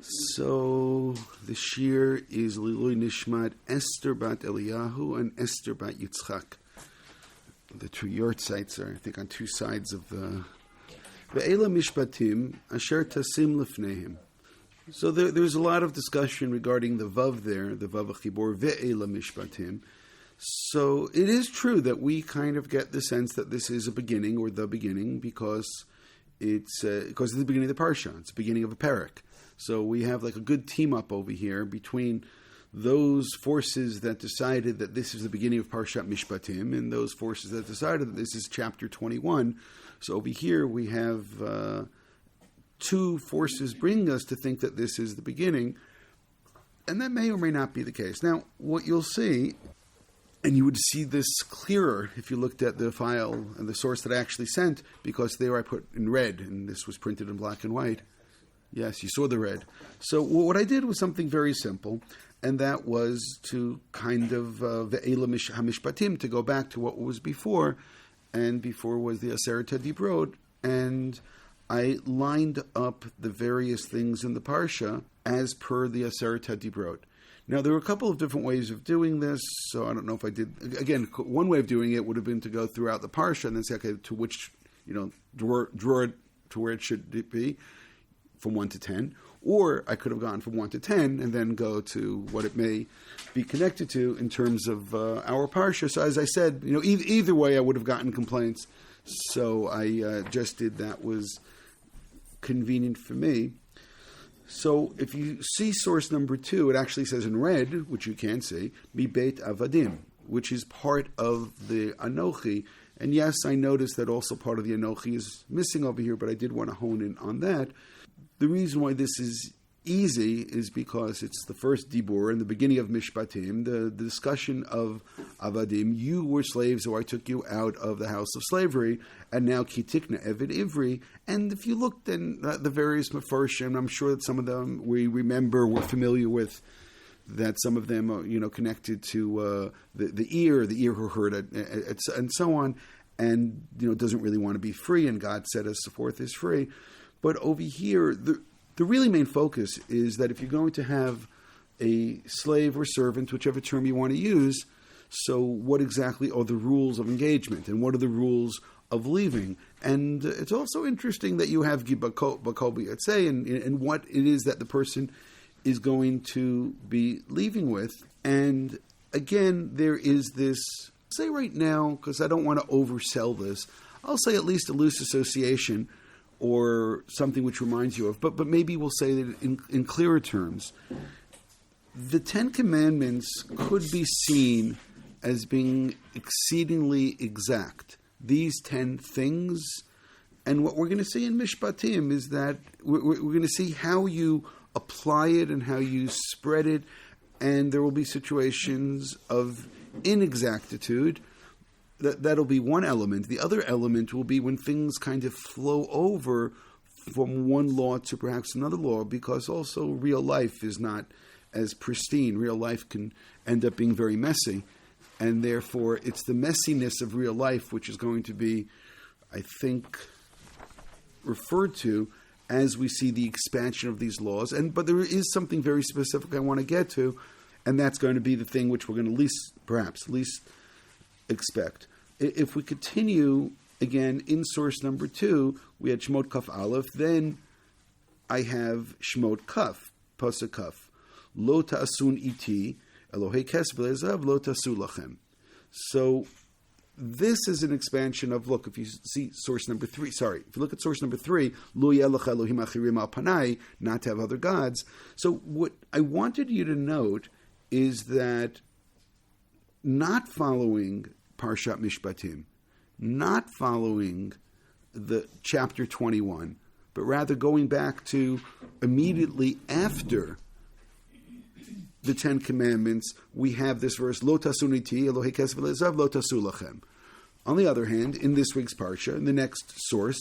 So the shir is Lilui Nishmat Esther bat Eliyahu and Esther bat Yitzchak. The two yortzites are, I think, on two sides of the Ve'ela Mishpatim Asher Tasim Lefneim. So there's a lot of discussion regarding the Vav there, the Vav Achibor Ve'ela Mishpatim. So it is true that we kind of get the sense that this is a beginning or the beginning because it's the beginning of the Parsha. It's the beginning of a parak. So we have like a good team up over here between those forces that decided that this is the beginning of Parshat Mishpatim and those forces that decided that this is chapter 21. So over here we have two forces bringing us to think that this is the beginning, and that may or may not be the case. Now, what you'll see, and you would see this clearer if you looked at the file and the source that I actually sent, because there I put in red, and this was printed in black and white. Yes, you saw the red. So what I did was something very simple, and that was to kind of ve'ela hamishpatim, to go back to what was before, and before was the Aseret HaDibrot, and I lined up the various things in the Parsha as per the Aseret HaDibrot. Now, there were a couple of different ways of doing this, so I don't know if I did. Again, one way of doing it would have been to go throughout the Parsha and then say, okay, to which, draw it to where it should be, from 1 to 10. Or I could have gone from 1 to 10 and then go to what it may be connected to in terms of our Parsha. So as I said, either way I would have gotten complaints. So I just did that was convenient for me. So if you see source number 2, it actually says in red, which you can see, Mi Beit Avadim, which is part of the Anochi. And yes, I noticed that also part of the Anochi is missing over here, but I did want to hone in on that. The reason why this is easy is because it's the first Dibur in the beginning of Mishpatim, the discussion of Avadim. You were slaves, so I took you out of the house of slavery, and now Kitikna Evid Ivri. And if you look then at the various Mefarshim, I'm sure that some of them we remember, we're familiar with, that some of them are connected to the ear who heard it, and so on, and doesn't really want to be free, and God set us forth as free. But over here, the really main focus is that if you're going to have a slave or servant, whichever term you want to use, so what exactly are the rules of engagement and what are the rules of leaving? And it's also interesting that you have Bakobi Yatzeh and what it is that the person is going to be leaving with. And again, there is this, say right now, because I don't want to oversell this, I'll say at least a loose association or something which reminds you of, but maybe we'll say that in clearer terms. The Ten Commandments could be seen as being exceedingly exact. These 10 things, and what we're going to see in Mishpatim is that we're going to see how you apply it and how you spread it, and there will be situations of inexactitude. That'll be one element. The other element will be when things kind of flow over from one law to perhaps another law, because also real life is not as pristine. Real life can end up being very messy, and therefore it's the messiness of real life which is going to be, I think, referred to as we see the expansion of these laws. But there is something very specific I want to get to, and that's going to be the thing which we're going to least expect. If we continue again in source number 2, we had Shmot Kaf Aleph. Then I have Shmot Kaf, Pasuk Kaf. Lo ta'asun iti, Elohei kesef le'ezav, lo ta'asu lachem. So this is an expansion of, look, if you see source number 3, if you look at source number 3, Lo yelech Elohim achirim al panai, not to have other gods. So what I wanted you to note is that not following Parshat Mishpatim, not following the chapter 21, but rather going back to immediately after the 10 Commandments, we have this verse, Lo tasuniti, Elohei kesef le'ezav, lo tasu lachem. On the other hand, in this week's Parsha, in the next source,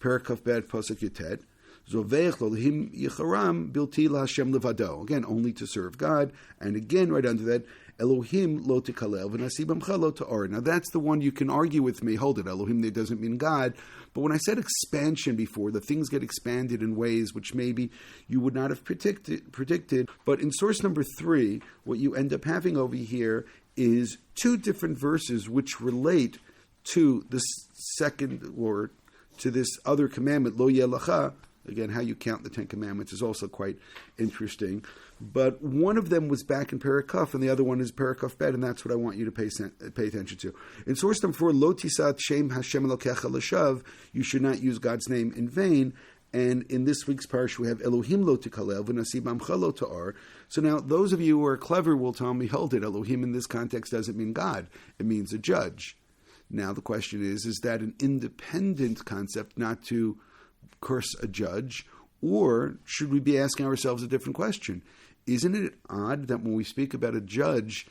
Perek Kaf Bet Pasuk Yutet, Zoveich Elohim Yecharam Bilti LaHashem Levado. Again, only to serve God. And again, right under that, Elohim lo tikalel v'nasi b'mcha lo ta'or. Now that's the one you can argue with me. Hold it, Elohim there doesn't mean God. But when I said expansion before, the things get expanded in ways which maybe you would not have predicted. But in source number 3, what you end up having over here is 2 different verses which relate to this second, or to this other commandment, lo yelacha. Again, how you count the 10 commandments is also quite interesting. But one of them was back in Parakuf, and the other one is Parakuf Bet, and that's what I want you to pay attention to. In source number 4, Lo tisat shem Hashem Elokecha l'shav, you should not use God's name in vain. And in this week's parsha, we have Elohim lo tikalel v'nasi b'amcha lo ta'ar. So now, those of you who are clever will tell me, hold it, Elohim in this context doesn't mean God. It means a judge. Now the question is that an independent concept, not to curse a judge, or should we be asking ourselves a different question? Isn't it odd that when we speak about a judge,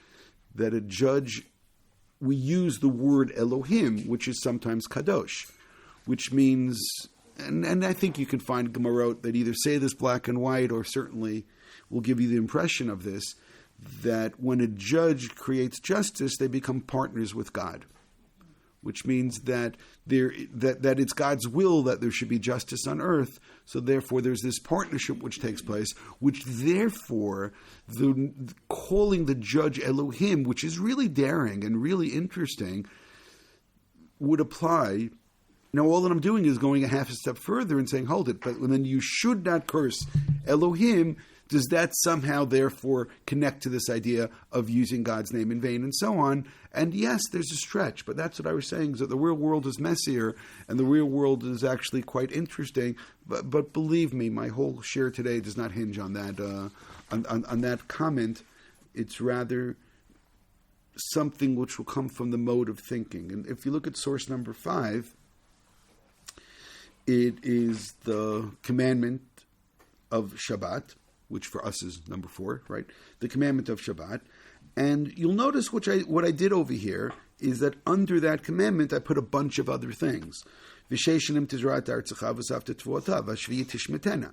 we use the word Elohim, which is sometimes kadosh, which means, and I think you can find Gemarot that either say this black and white, or certainly will give you the impression of this, that when a judge creates justice, they become partners with God, which means that that it's God's will that there should be justice on earth. So therefore, there's this partnership which takes place, which therefore, calling the judge Elohim, which is really daring and really interesting, would apply. Now, all that I'm doing is going a half a step further and saying, hold it, but then you should not curse Elohim. Does that somehow, therefore, connect to this idea of using God's name in vain and so on? And yes, there's a stretch, but that's what I was saying, is that the real world is messier, and the real world is actually quite interesting. But believe me, my whole share today does not hinge on that on that comment. It's rather something which will come from the mode of thinking. And if you look at source number 5, it is the commandment of Shabbat, which for us is number 4, right? The commandment of Shabbat. And you'll notice what I did over here is that under that commandment, I put a bunch of other things. V'sheishanim tizrat artzecha v'savta tvuotav v'shviya tishmetena.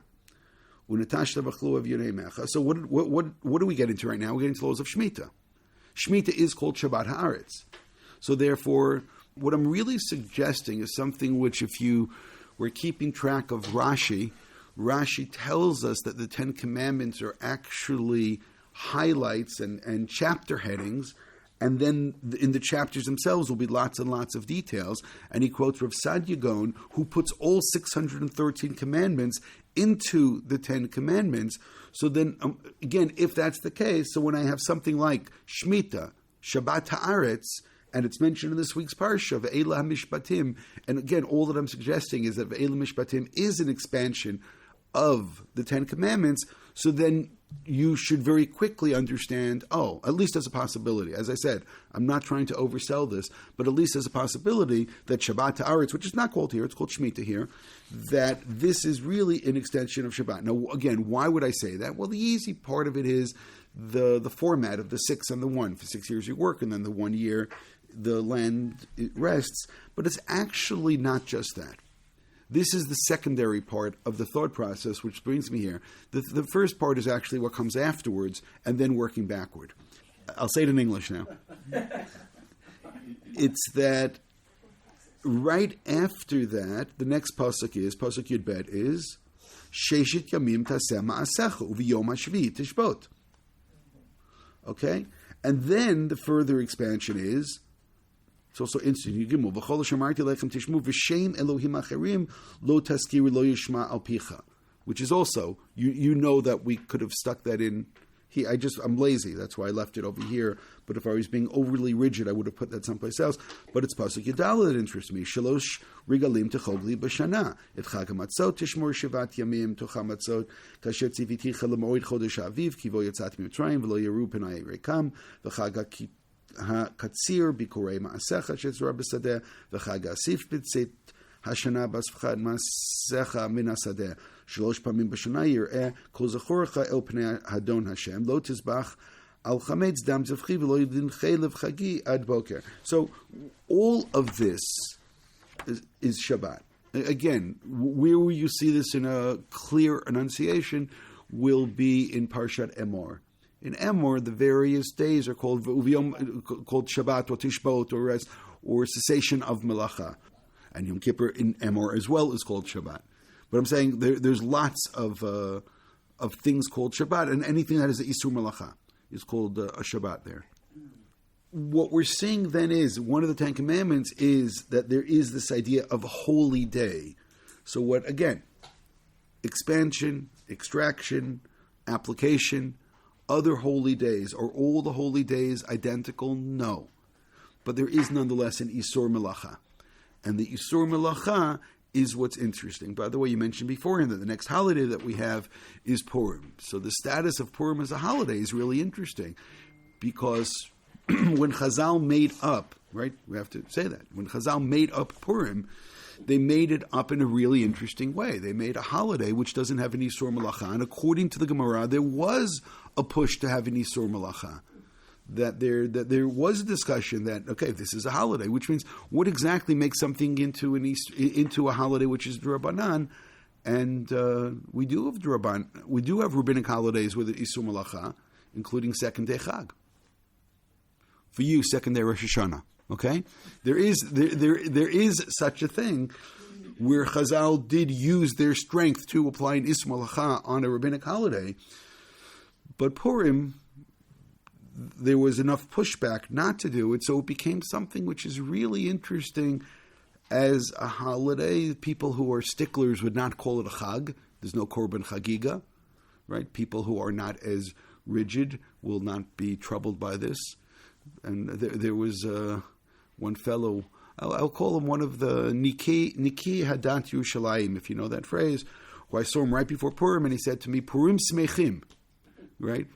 U'natashta b'chlu av'yonei mecha. So what do we get into right now? We're getting into the laws of Shemitah. Shemitah is called Shabbat Haaretz. So therefore, what I'm really suggesting is something which, if you were keeping track of Rashi tells us that the 10 Commandments are actually highlights and chapter headings, and then in the chapters themselves will be lots and lots of details. And he quotes Rav Sadia Gaon, who puts all 613 commandments into the 10 Commandments. So then, again, if that's the case, so when I have something like Shemitah, Shabbat Haaretz, and it's mentioned in this week's Parsha, Ve'ela Mishpatim, and again, all that I'm suggesting is that Ve'ela Mishpatim is an expansion of the 10 Commandments, so then you should very quickly understand, at least as a possibility. As I said, I'm not trying to oversell this, but at least as a possibility that Shabbat Haaretz, which is not called here, it's called Shemitah here, that this is really an extension of Shabbat. Now, again, why would I say that? Well, the easy part of it is the format of the 6 and the 1. For 6 years you work, and then the 1 year the land rests. But it's actually not just that. This is the secondary part of the thought process, which brings me here. The first part is actually what comes afterwards, and then working backward. I'll say it in English now. It's that right after that, the next pasuk Yud Bet is, Sheshit Yamim Taseh Ma'asecha Uv'yom HaShvi Tishbot. Okay? And then the further expansion is, it's also instant. Yigimul v'chol shamarti lechem tishmu v'shem Elohim acherim lo taskiri lo yishma al picha, which is also you know that we could have stuck that in here. I'm lazy, that's why I left it over here. But if I was being overly rigid, I would have put that someplace else. But it's pasuk Yadala that interests me. Shalosh rigalim techogli b'shana et chag hamatzot tishmor shevat yamim tocha matzot kasher tziviticha lemoed chodesh aviv kivo yatzat mitzrayim v'lo yeru penai rekam v'chag HaKatzir Bikurei Ma'asecha Shetzra B'Sadeh V'Chag Asif B'Tzit Hashana Basfchad Ma'asecha Min HaSadeh Shalosh Pamim B'Shana Yir'eh Kol Zachorecha El Pnei Hadon Hashem Lo Tizbach Al Chametz Dam Zevchi V'Lo Yidin Chelev Chagi Ad Boker. So all of this is Shabbat. Again, where will you see this in a clear enunciation will be in Parshat Emor. In Emor, the various days are called Shabbat or Tishbot or cessation of Melacha. And Yom Kippur in Emor as well is called Shabbat. But I'm saying there's lots of things called Shabbat, and anything that is a Isur Melacha is called a Shabbat there. What we're seeing then is, one of the Ten Commandments is that there is this idea of holy day. So what, again, expansion, extraction, application, other holy days. Are all the holy days identical? No. But there is nonetheless an Isur Melacha. And the Isur Melacha is what's interesting. By the way, you mentioned beforehand that the next holiday that we have is Purim. So the status of Purim as a holiday is really interesting, because when Chazal made up, right, we have to say that, when Chazal made up Purim, they made it up in a really interesting way. They made a holiday which doesn't have an Isur Melacha. And according to the Gemara, there was a push to have an Isur Melacha. That there was a discussion that, okay, this is a holiday, which means what exactly makes something into a holiday which is D'Rabbanan, and we do have rabbinic holidays with Isur Melacha, including second day Chag. For you, second day Rosh Hashanah. Okay, there is such a thing where Chazal did use their strength to apply an Isur Melacha on a rabbinic holiday, but Purim, there was enough pushback not to do it, so it became something which is really interesting as a holiday. People who are sticklers would not call it a Chag. There's no Korban Chagiga, right? People who are not as rigid will not be troubled by this. And there was one fellow, I'll call him one of the Niki Hadat Yerushalayim, if you know that phrase, who I saw him right before Purim, and he said to me, Purim Smechim, right?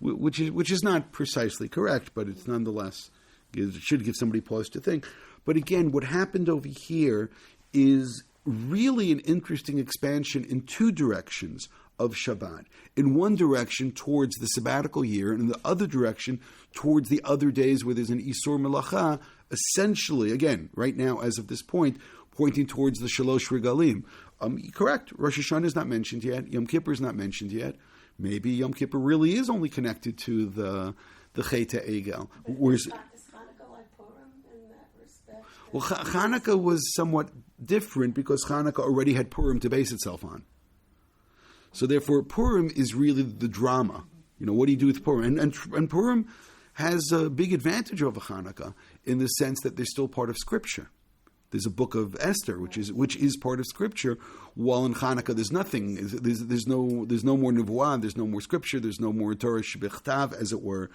Which is not precisely correct, but it's nonetheless, it should give somebody pause to think. But again, what happened over here is really an interesting expansion in two directions of Shabbat. In one direction towards the sabbatical year, and in the other direction towards the other days where there's an Isur Melacha, essentially, again, right now as of this point, pointing towards the Shalosh Regalim. Correct, Rosh Hashanah is not mentioned yet, Yom Kippur is not mentioned yet. Maybe Yom Kippur really is only connected to the Cheta Egel. Is Hanukkah like Purim in that respect? Well, Hanukkah was somewhat different because Hanukkah already had Purim to base itself on. So therefore, Purim is really the drama. You know, what do you do with Purim? And Purim has a big advantage over Hanukkah in the sense that they're still part of Scripture. There's a book of Esther, which is part of Scripture, while in Hanukkah there's nothing. There's no more Nevuah, there's no more Scripture, there's no more Torah Shebechtav, as it were.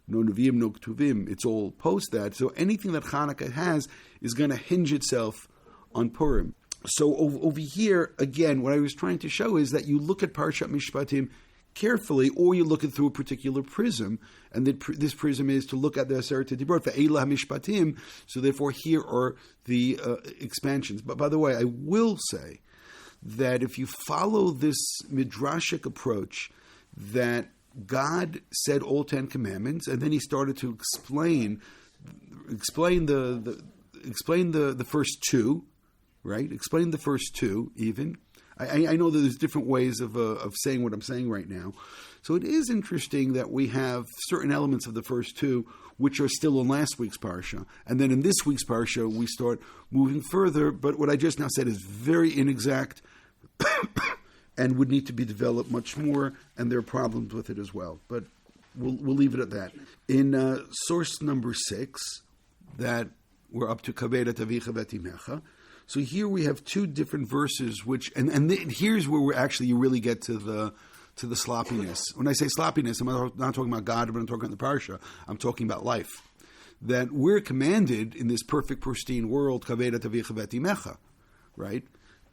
No Nevi'im, no Ktuvim. It's all post that. So anything that Hanukkah has is going to hinge itself on Purim. So over here, again, what I was trying to show is that you look at Parshat Mishpatim carefully, or you look at it through a particular prism, and this prism is to look at the Aseret Dibrot, Ve'ela Mishpatim. So therefore, here are the expansions. But by the way, I will say that if you follow this midrashic approach, that God said all 10 commandments, and then He started to explain the first two, right? Explain the first two even. I know that there's different ways of saying what I'm saying right now. So it is interesting that we have certain elements of the first two which are still in last week's Parsha. And then in this week's Parsha, we start moving further. But what I just now said is very inexact and would need to be developed much more. And there are problems with it as well. But we'll leave it at that. In source number 6, that we're up to Kaved et avicha v'et imecha. So here we have two different verses, which here's where you really get to the sloppiness. When I say sloppiness, I'm not talking about God, but I'm talking about the Parsha. I'm talking about life. That we're commanded in this perfect, pristine world, Kaved et avicha v'et imecha, right?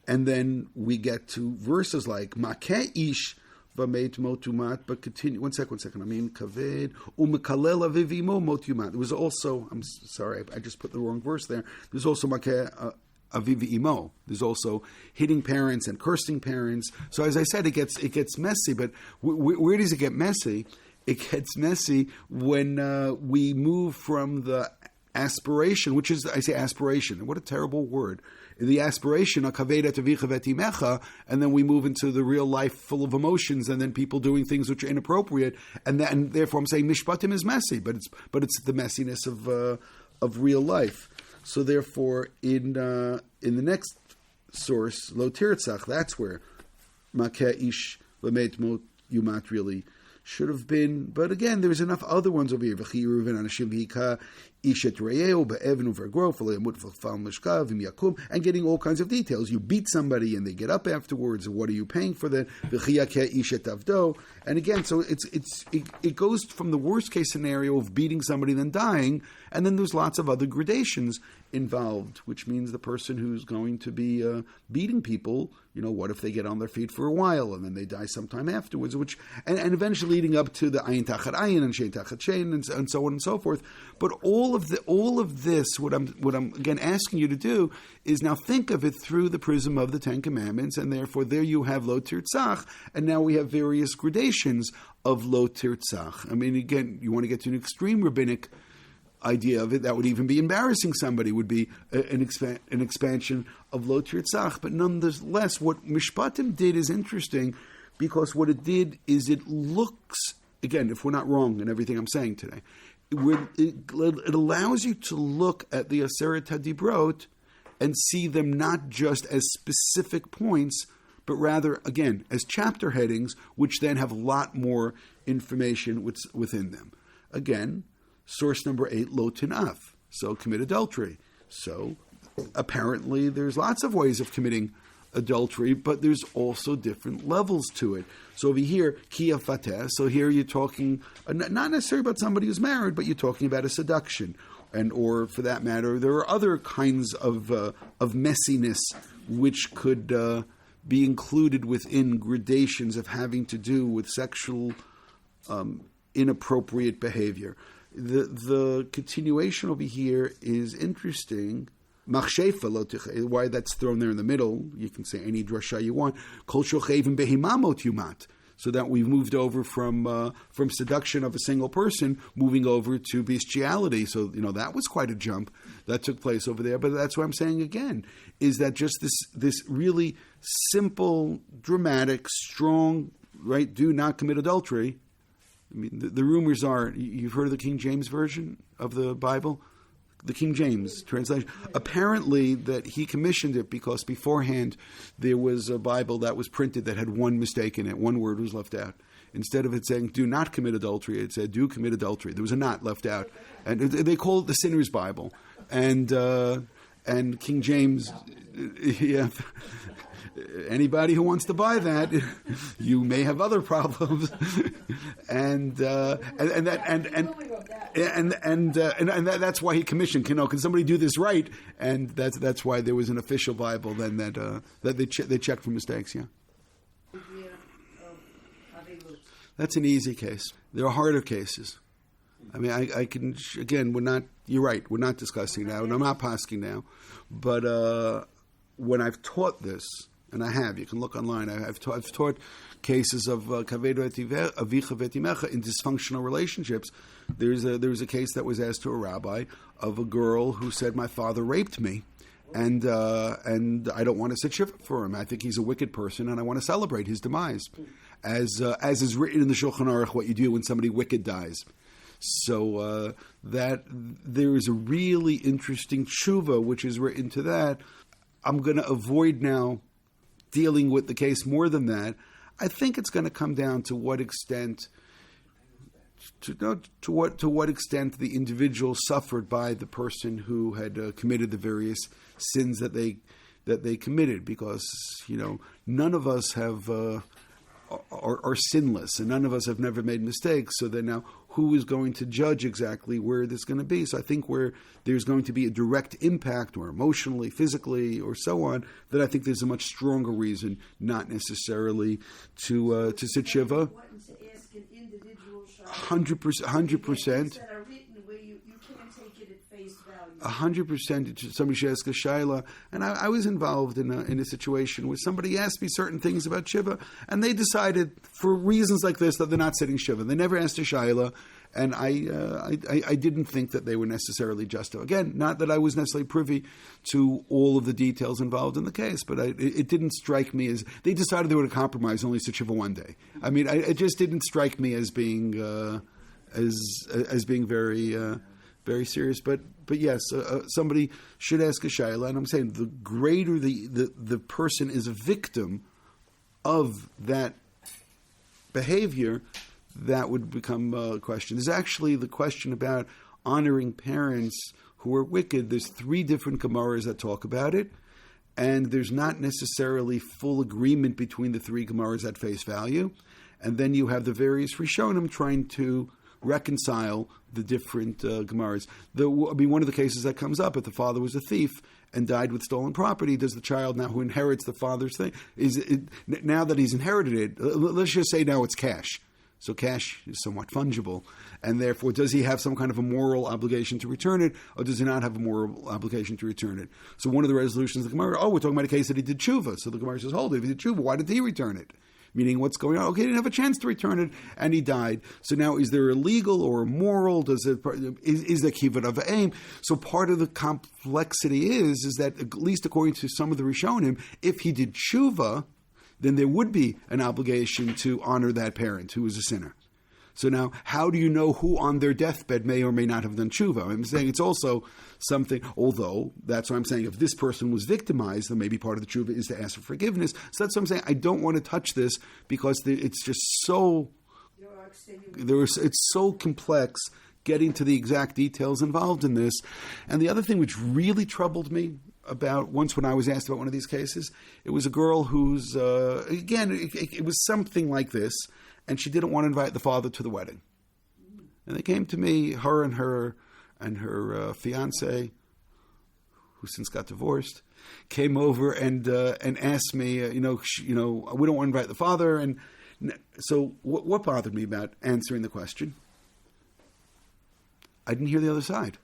And then we get to verses like Makeh ish v'meit mot umat, but continue. One second. I mean, Kaved u'mekalel aviv imo mot umat. There was also, I'm sorry, I just put the wrong verse there. There's also Makeh aviv imo. There's also hitting parents and cursing parents. So as I said, it gets messy. But where does it get messy? It gets messy when we move from the aspiration, which is, I say aspiration. What a terrible word. the aspiration, and then we move into the real life full of emotions, and then people doing things which are inappropriate, and therefore I'm saying Mishpatim is messy, but it's the messiness of real life. So therefore, in the next source, Lo Tirtzach, that's where Makeh Ish Lamet Mot Yumat really should have been, but again, there's enough other ones over here. And getting all kinds of details. You beat somebody and they get up afterwards, and what are you paying for that? And again, so it goes from the worst case scenario of beating somebody then dying, and then there's lots of other gradations involved, which means the person who's going to be beating people, what if they get on their feet for a while and then they die sometime afterwards, and eventually leading up to the ayin tachat ayin and shein tachat shein and so on and so forth. But all of this, what I'm again asking you to do is now think of it through the prism of the Ten Commandments, and therefore there you have lo tirtzach, and now we have various gradations of lo tirtzach. I mean, again, you want to get to an extreme rabbinic idea of it, that would even be embarrassing somebody, would be an expansion of lo tirtzach. But nonetheless, what Mishpatim did is interesting, because what it did is it looks, again, if we're not wrong in everything I'm saying today, it allows you to look at the Aseret HaDibrot and see them not just as specific points, but rather, again, as chapter headings, which then have a lot more information within them. Again, source number 8, lo tinaf, so commit adultery. So apparently there's lots of ways of committing adultery, but there's also different levels to it. So over here, kia fateh, so here you're talking, not necessarily about somebody who's married, but you're talking about a seduction. Or for that matter, there are other kinds of messiness which could be included within gradations of having to do with sexual inappropriate behavior. The continuation over here is interesting. Why that's thrown there in the middle, you can say any drasha you want. Kol shochevim behimamot yumat. So that we've moved over from seduction of a single person, moving over to bestiality. So, that was quite a jump that took place over there. But that's what I'm saying again, is that just this really simple, dramatic, strong, right, do not commit adultery. I mean, the rumors are, you've heard of the King James Version of the Bible? The King James translation. Apparently that he commissioned it because beforehand there was a Bible that was printed that had one mistake in it. One word was left out. Instead of it saying, do not commit adultery, it said, do commit adultery. There was a not left out. And they call it the Sinner's Bible. And King James, yeah. Anybody who wants to buy that, you may have other problems, and that's why he commissioned. Can somebody do this right? And that's why there was an official Bible then that they checked for mistakes. Yeah, that's an easy case. There are harder cases. I mean, I can again. We're not. You're right. We're not discussing now, and I'm not pasking now. But when I've taught this. And I have. You can look online. I've taught cases of kavedo avicha vetimecha in dysfunctional relationships. There was a case that was asked to a rabbi of a girl who said, "My father raped me, and I don't want to sit shiva for him. I think he's a wicked person, and I want to celebrate his demise, as is written in the Shulchan Aruch, what you do when somebody wicked dies." So that there is a really interesting tshuva which is written to that. I'm going to avoid now dealing with the case more than that. I think it's going to come down to what extent, to what extent the individual suffered by the person who had committed the various sins that they committed, because none of us are sinless, and none of us have never made mistakes. So then now, who is going to judge exactly where this is going to be? So I think where there's going to be a direct impact, or emotionally, physically, or so on, that I think there's a much stronger reason not necessarily to sit shiva. 100%. 100%. Somebody should ask a shaila, and I was involved in a situation where somebody asked me certain things about shiva, and they decided for reasons like this that they're not sitting shiva. They never asked a shaila, And I didn't think that they were necessarily just. Again, not that I was necessarily privy to all of the details involved in the case, but it didn't strike me as they decided they were going to compromise only to Shiva one day. I mean, it just didn't strike me as being being very serious. But yes, somebody should ask a shayla, and I'm saying the greater the person is a victim of that behavior, that would become a question. There's actually the question about honoring parents who are wicked. There's 3 different Gemaras that talk about it, and there's not necessarily full agreement between the 3 Gemaras at face value. And then you have the various Rishonim trying to reconcile the different Gemaras. One of the cases that comes up, if the father was a thief and died with stolen property, does the child now who inherits the father's thing, now that he's inherited it, let's just say now it's cash. So cash is somewhat fungible, and therefore does he have some kind of a moral obligation to return it, or does he not have a moral obligation to return it? So one of the resolutions of the Gemara, we're talking about a case that he did tshuva. So the Gemara says, hold it, if he did tshuva, why did he return it? Meaning, what's going on? Okay, he didn't have a chance to return it, and he died. So now, is there a legal or a moral? Is there kivat of aim? So part of the complexity is that, at least according to some of the Rishonim, if he did tshuva, then there would be an obligation to honor that parent who was a sinner. So now, how do you know who on their deathbed may or may not have done tshuva? I'm saying it's also something, although that's what I'm saying, if this person was victimized, then maybe part of the tshuva is to ask for forgiveness. So that's what I'm saying. I don't want to touch this because it's just so, it's so complex getting to the exact details involved in this. And the other thing which really troubled me about once when I was asked about one of these cases, it was a girl who's, again, it was something like this, and she didn't want to invite the father to the wedding. And they came to me, her and her fiance, who since got divorced, came over and asked me, we don't want to invite the father. And so what bothered me about answering the question? I didn't hear the other side.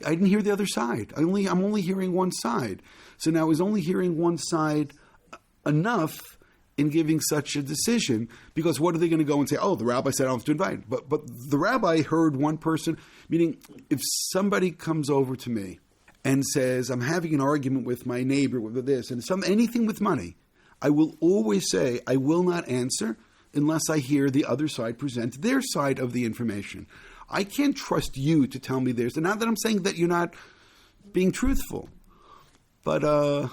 I'm only hearing one side. So now I was only hearing one side enough in giving such a decision, because what are they going to go and say? Oh, the rabbi said I don't have to invite. But the rabbi heard one person, meaning if somebody comes over to me and says, I'm having an argument with my neighbor with this, and anything with money, I will always say, I will not answer unless I hear the other side present their side of the information. I can't trust you to tell me theirs. And not that I'm saying that you're not being truthful. But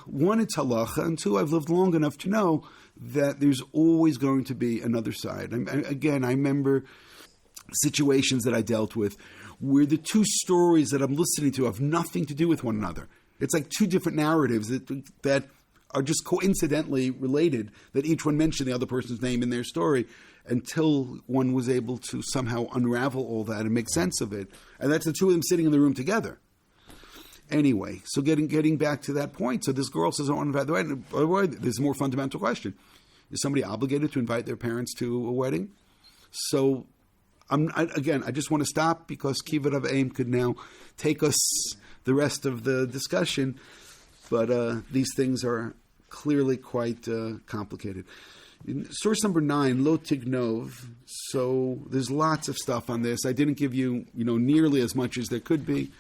one, it's halacha, and 2, I've lived long enough to know that there's always going to be another side. I remember situations that I dealt with where the 2 stories that I'm listening to have nothing to do with one another. It's like 2 different narratives that are just coincidentally related, that each one mentioned the other person's name in their story, until one was able to somehow unravel all that and make sense of it. And that's the 2 of them sitting in the room together. Anyway, so getting back to that point, so this girl says, I want to invite the wedding. By the way, there's a more fundamental question. Is somebody obligated to invite their parents to a wedding? So, I just want to stop because Kivat of Aim could now take us the rest of the discussion, but these things are clearly quite complicated. Source number 9, Lo Tignov. So there's lots of stuff on this. I didn't give you, nearly as much as there could be.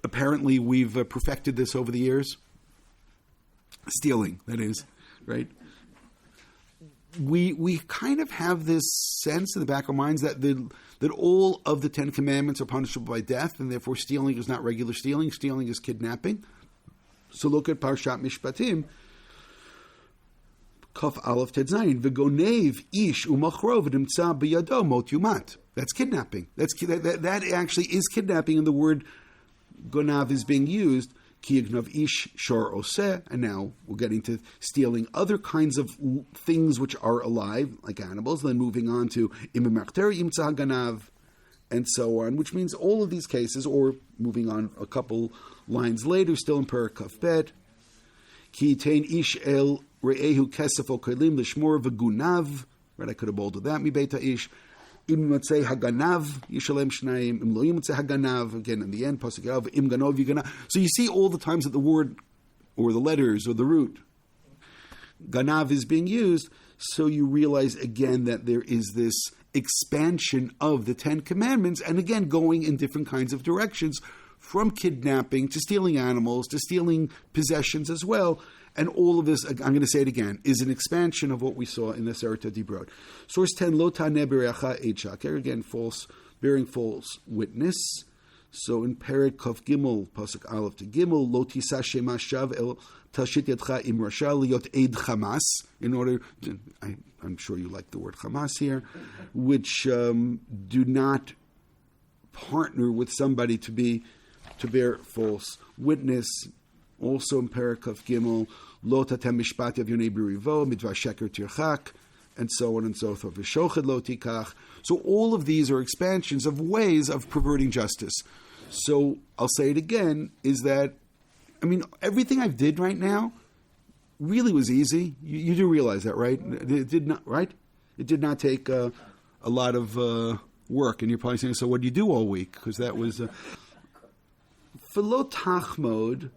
Apparently, we've perfected this over the years. Stealing, that is, right? We kind of have this sense in the back of our minds that all of the 10 commandments are punishable by death, and therefore stealing is not regular stealing. Stealing is kidnapping. So look at Parshat Mishpatim. Kaf Aleph Ted Zayin. V'gonev ish umachro v'nimtza b'yado mot yumat. That's kidnapping. That actually is kidnapping, and the word gonav is being used. Ki yignav ish shor oseh. And now we're getting to stealing other kinds of things which are alive, like animals. Then moving on to imemachter yimtza ganav, and so on, which means all of these cases, or moving on a couple lines later, still in Perek Kaf Bet. Ki yitain ish el re'ehu kesef o kelim l'shmor v'gunav. Right, I could have bolded that. Mi beita ish. Im motzei haganav yishalem shnayim. Im lo yimotzei haganav. Again, in the end, pasuk yav. Im ganov yiganav. So you see all the times that the word, or the letters, or the root, ganav is being used. So you realize again that there is this expansion of the Ten Commandments, and again, going in different kinds of directions, from kidnapping to stealing animals to stealing possessions as well. And all of this, I'm going to say it again, is an expansion of what we saw in the Aseret Dibrot. Source 10, Lo taneh berecha eid shaker, again, bearing false witness. So in Perek Kaf Gimel, Pasuk Aleph to Gimel, Lo tisa shema shav el tashit yadcha im rasha liyot eid Hamas, in order to, I'm sure you like the word Hamas here, which do not partner with somebody to bear false witness. Also in Parakaf Gimel, Lo tatem mishpatim yonei b'rivo, midvar sheker tirchak, and so on and so forth. V'shochad lo tikach. So all of these are expansions of ways of perverting justice. So I'll say it again, is that, everything I've did right now really was easy. You do realize that, right? It did not, right? It did not take a lot of work. And you're probably saying, so what do you do all week? Because that was... For lo tachmod,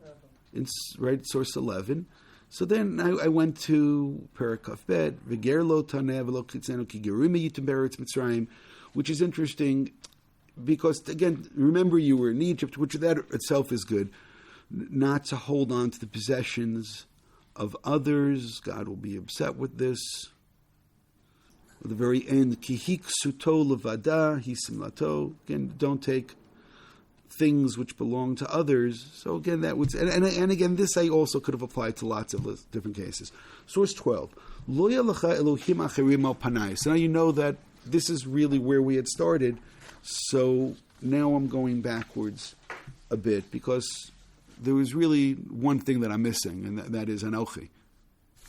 in source 11. So then I went to Parakaf Bet, V'ger lo taneh v'lo chitzenu ki gerimi yitim beretz Mitzrayim, which is interesting because, again, remember you were in Egypt, which that itself is good, not to hold on to the possessions of others. God will be upset with this. At the very end, ki hiksuto levada, hisimlato. Again, don't take things which belong to others. So again, that would, and again, this I also could have applied to lots of different cases. Source 12. Lo yalecha Elohim acherim al panai. So now you know that this is really where we had started. So now I'm going backwards a bit because there was really one thing that I'm missing, and that is Anochi.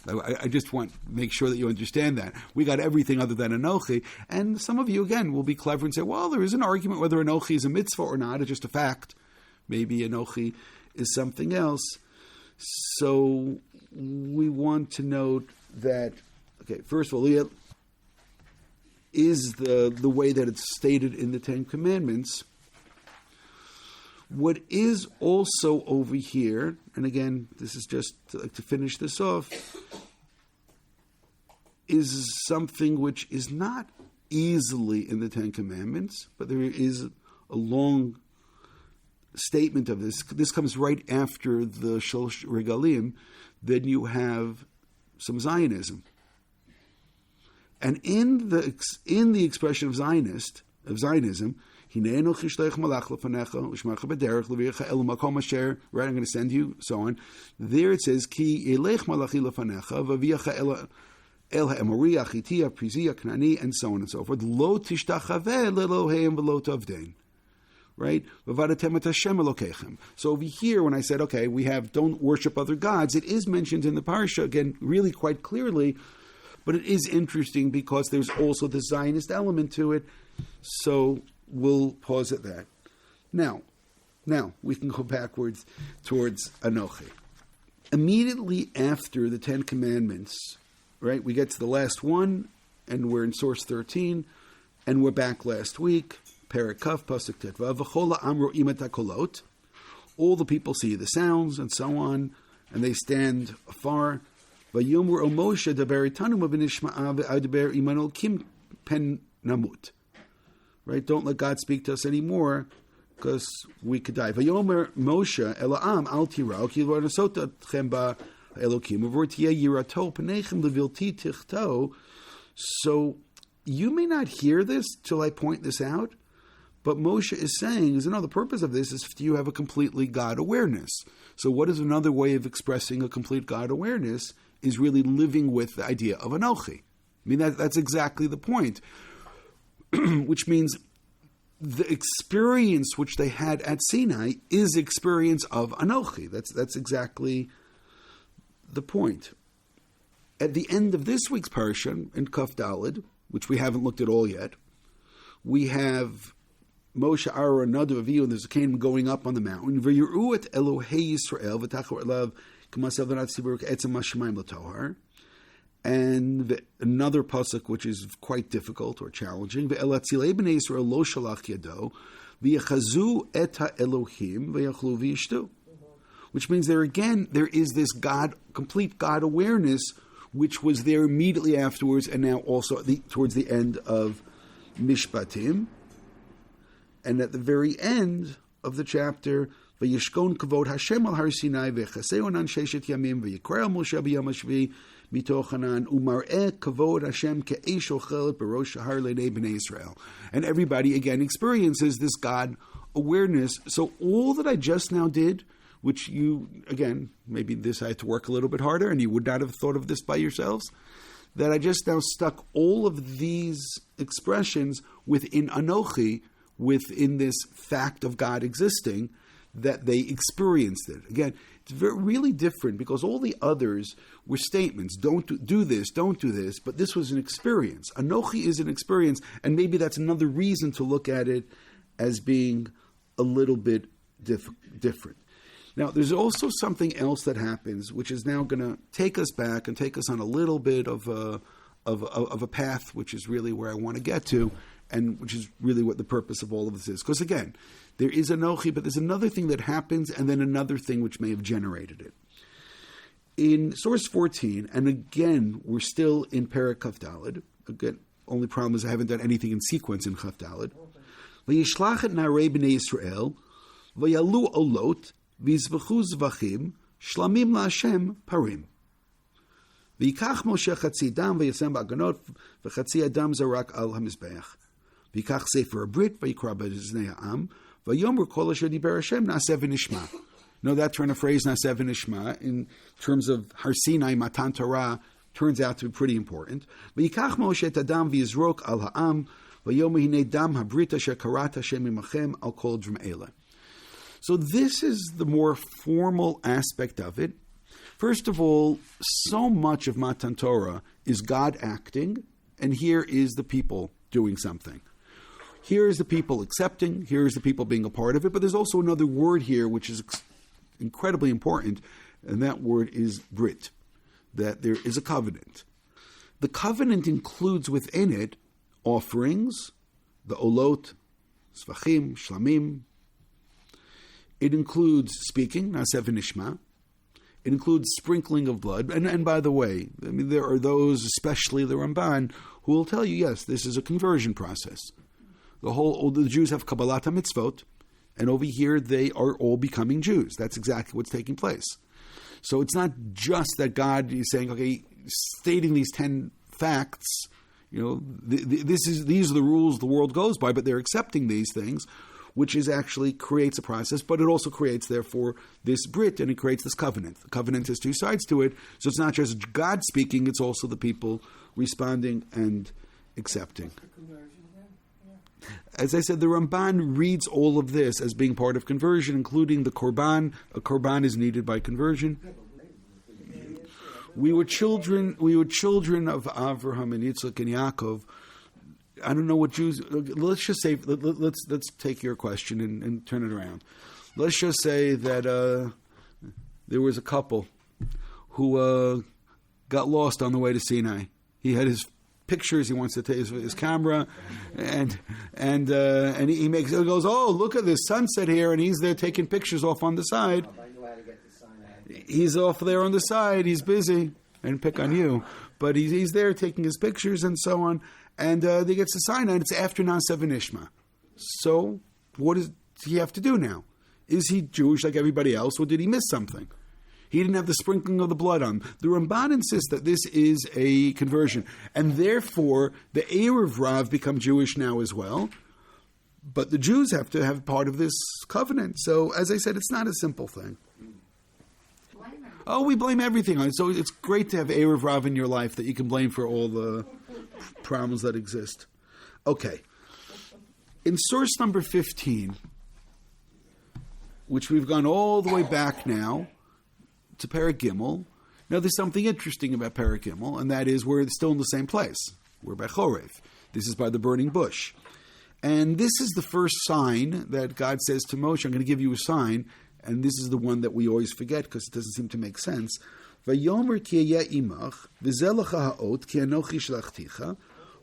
I just want to make sure that you understand that. We got everything other than Anochi. And some of you, again, will be clever and say, well, there is an argument whether Anochi is a mitzvah or not. It's just a fact. Maybe Anochi is something else. So we want to note that, okay, first of all, is the way that it's stated in the Ten Commandments. What is also over here, and again, this is just to finish this off, is something which is not easily in the Ten Commandments, but there is a long statement of this. This comes right after the Shalosh Regalim. Then you have some Zionism. And in the expression of Zionism, right, I'm going to send you, so on. There it says, Ki elech malachi lefanecha, v'viyacha el ha'emori, achitiya, priziya, knani, and so on and so forth. Lo tishtachaveh leloheim v'lo tavdein. Right? V'vadatem et Hashem elokechem. So over here, when I said, okay, we have don't worship other gods, it is mentioned in the Parsha, again, really quite clearly, but it is interesting because there's also the Zionist element to it. So we'll pause at that. Now we can go backwards towards Anochi. Immediately after the Ten Commandments, right, we get to the last one, and we're in source 13, and we're back last week. Perek Kaf, Pasuk Tetvav, V'chol ha'am ro'im et hakolot. All the people see the sounds and so on, and they stand afar. V'yomur o Moshe daber itanu v'nishma'a v'adaber imanol kim pen namut. Right? Don't let God speak to us anymore, because we could die. Vayomer Moshe Elam al tirao ki lo nasot atchem ba Elokim v'vortiye yirato penechem levilti tichto. So you may not hear this till I point this out, but Moshe is saying, the purpose of this is if you have a completely God awareness. So what is another way of expressing a complete God awareness is really living with the idea of Anochi. That's exactly the point. Which means the experience which they had at Sinai is experience of Anochi. That's exactly the point. At the end of this week's Parsha, in Kaf Daled, which we haven't looked at all yet, we have Moshe, Aaron, Nadav, Avihu, and there's a Canaan going up on the mountain. V'yiru et Elohei Yisrael v'tachu elav k'masav v'nat tzibur k'etzem ha'shamayim l'tohar. And another pasuk which is quite difficult or challenging, ve'elatzilei b'nei Yisrael lo shalach yado v'yechazu et ha'elohim v'yachlu v'yishtu. Which means there is this complete God awareness, which was there immediately afterwards, and now also towards the end of Mishpatim, and at the very end of the chapter, Vayishkon kavod Hashem al Har Sinai v'chaseu anan sheshet yamim v'yikrei Moshe b'yom hashvi mitoch Hanan umar'eh kavod Hashem ke'esh ochel b'rosh hahar le'nei b'nei Israel. And everybody again experiences this God awareness. So all that I just now did, which you, again, maybe this I had to work a little bit harder and you would not have thought of this by yourselves, that I just now stuck all of these expressions within Anochi, within this fact of God existing, that they experienced it. Again, it's really different because all the others were statements. Don't do this, don't do this. But this was an experience. Anochi is an experience, and maybe that's another reason to look at it as being a little bit different. Now, there's also something else that happens, which is now going to take us back and take us on a little bit of a path, which is really where I want to get to, and which is really what the purpose of all of this is. Because again, there is Anochi, but there's another thing that happens, and then another thing which may have generated it. In source 14, and again, we're still in Perek Kaf Daled. Again, only problem is I haven't done anything in sequence in Kaf Daled. V'yishlach et na'arei b'nei Yisrael, v'yalu olot, v'yizvachu zvachim, shlamim la'Hashem parim. V'yikach Moshe chatzi dam v'yasem ba'aganot, v'chatzi adam zarak al hamizbeach. V'yikach sefer abrit, v'yikra b'znei ha'am, v'yomer kol asher diber Hashem na'aseh v'nishma. No, that turn of phrase na'aseh v'nishma in terms of Har Sinai Matan Torah turns out to be pretty important. V'yikach Moshe et adam v'yizrok al ha'am, v'yomer hinei dam habrit asher karat Hashem imachem al kol dvim elah. So this is the more formal aspect of it. First of all, so much of Matan Torah is God acting, and here is the people doing something. Here is the people accepting, here is the people being a part of it, but there's also another word here which is incredibly important, and that word is Brit, that there is a covenant. The covenant includes within it offerings, the olot, svachim, shlamim. It includes speaking, na'aseh v'nishma. It includes sprinkling of blood. And by the way, I mean, there are those, especially the Ramban, who will tell you, yes, this is a conversion process. The Jews have Kabbalat HaMitzvot, and over here they are all becoming Jews. That's exactly what's taking place. So it's not just that God is saying, okay, stating these 10 facts, these are the rules the world goes by, but they're accepting these things, which is actually creates a process, but it also creates, therefore, this Brit, and it creates this covenant. The covenant has two sides to it, so it's not just God speaking, it's also the people responding and accepting. As I said, the Ramban reads all of this as being part of conversion, including the Korban. A Korban is needed by conversion. We were children of Avraham and Yitzchak and Yaakov. I don't know what Jews. Let's just say. Let's take your question and turn it around. Let's just say that there was a couple who got lost on the way to Sinai. He had his pictures. He wants to take his camera, and he goes, oh, look at this sunset here, and he's there taking pictures off on the side. He's off there on the side. He's busy, and pick on you, but he's there taking his pictures and so on. And they get to Sinai, and it's after na'aseh v'nishma. So, what does he have to do now? Is he Jewish like everybody else, or did he miss something? He didn't have the sprinkling of the blood on. The Ramban insists that this is a conversion, and therefore the Erev Rav become Jewish now as well. But the Jews have to have part of this covenant. So, as I said, it's not a simple thing. Oh, we blame everything on it. So it's great to have Erev Rav in your life that you can blame for all the problems that exist. Okay. In source number 15, which we've gone all the way back now to Perek Gimel. Now there's something interesting about Perek Gimel, and that is we're still in the same place. We're by Chorev. This is by the burning bush. And this is the first sign that God says to Moshe, I'm going to give you a sign, and this is the one that we always forget because it doesn't seem to make sense. Vayomer ki yeh imach, v'zeh ha'ot ki anochi shlachticha,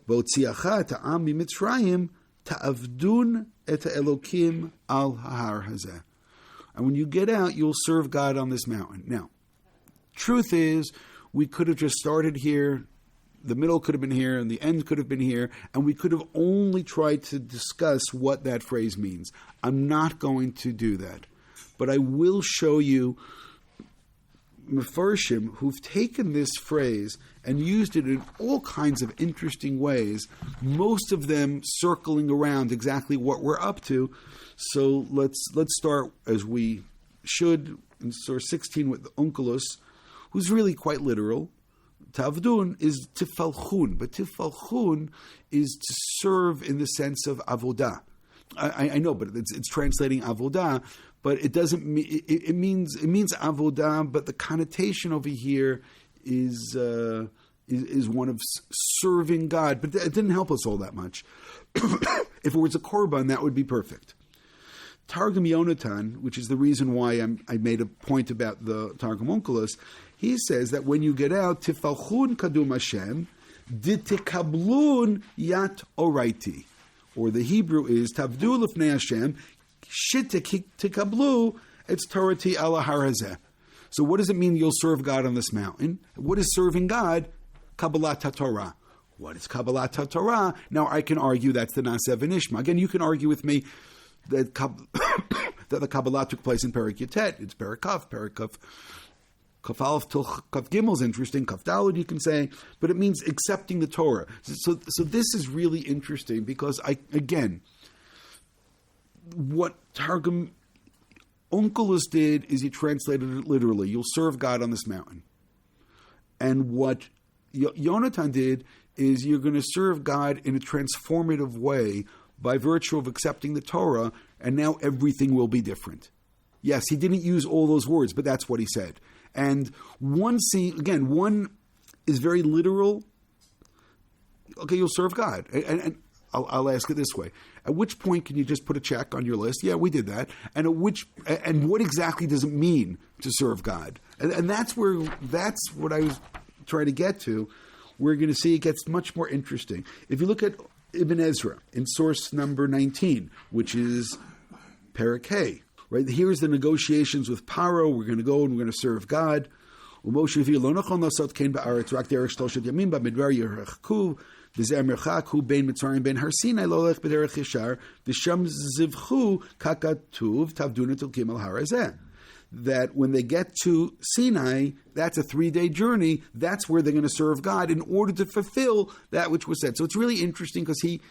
v'otziacha et ha'am miMitzrayim, ta'avdun et ha'elokim al ha'ar hazeh. And when you get out, you'll serve God on this mountain. Now, truth is, we could have just started here the middle could have been here, and the end could have been here, and we could have only tried to discuss what that phrase means. I'm not going to do that. But I will show you Mefarshim who've taken this phrase and used it in all kinds of interesting ways, most of them circling around exactly what we're up to. So let's start, as we should, in source 16 with the Onkelos, who's really quite literal. Tavdun is tifalchun, but tifalchun is to serve in the sense of avodah. I know, but it's translating avodah, but it doesn't mean it means avodah, but the connotation over here is one of serving God. But it didn't help us all that much. If it was a korban, that would be perfect. Targum Yonatan, which is the reason why I made a point about the Targum Onkelos, he says that when you get out, tifalchun kadum Hashem, ditikablun yat oraiti. Or the Hebrew is tavdu lefnei Hashem, shitikablu, it's torati ala harazeh. So what does it mean you'll serve God on this mountain? What is serving God? Kabbalat HaTorah. What is Kabbalat HaTorah? Now I can argue that's the Naaseh V'Nishma. Again, you can argue with me that that the Kabbalah took place in Perek Yatet. It's Perek Kaf Kaf Aleph till Kaf Gimel is interesting. Kaf Daled you can say, but it means accepting the Torah. So this is really interesting because what Targum Onkelos did is he translated it literally. You'll serve God on this mountain. And what Yonatan did is you're going to serve God in a transformative way by virtue of accepting the Torah, and now everything will be different. Yes, he didn't use all those words, but that's what he said. And one is very literal. Okay, you'll serve God. And I'll ask it this way. At which point can you just put a check on your list? Yeah, we did that. And what exactly does it mean to serve God? And that's what I was trying to get to. We're going to see it gets much more interesting. If you look at Ibn Ezra in source number 19, which is Perek Hey, right? Here's the negotiations with Paro. We're going to go and we're going to serve God. V'zeh merchak hu bein Mitzrayim bein Har Sinai lo lech b'derech yashar v'sham zivchu kakatuv tavduna tilkim al har hazeh. That when they get to Sinai, that's a 3-day journey. That's where they're going to serve God in order to fulfill that which was said. So it's really interesting because he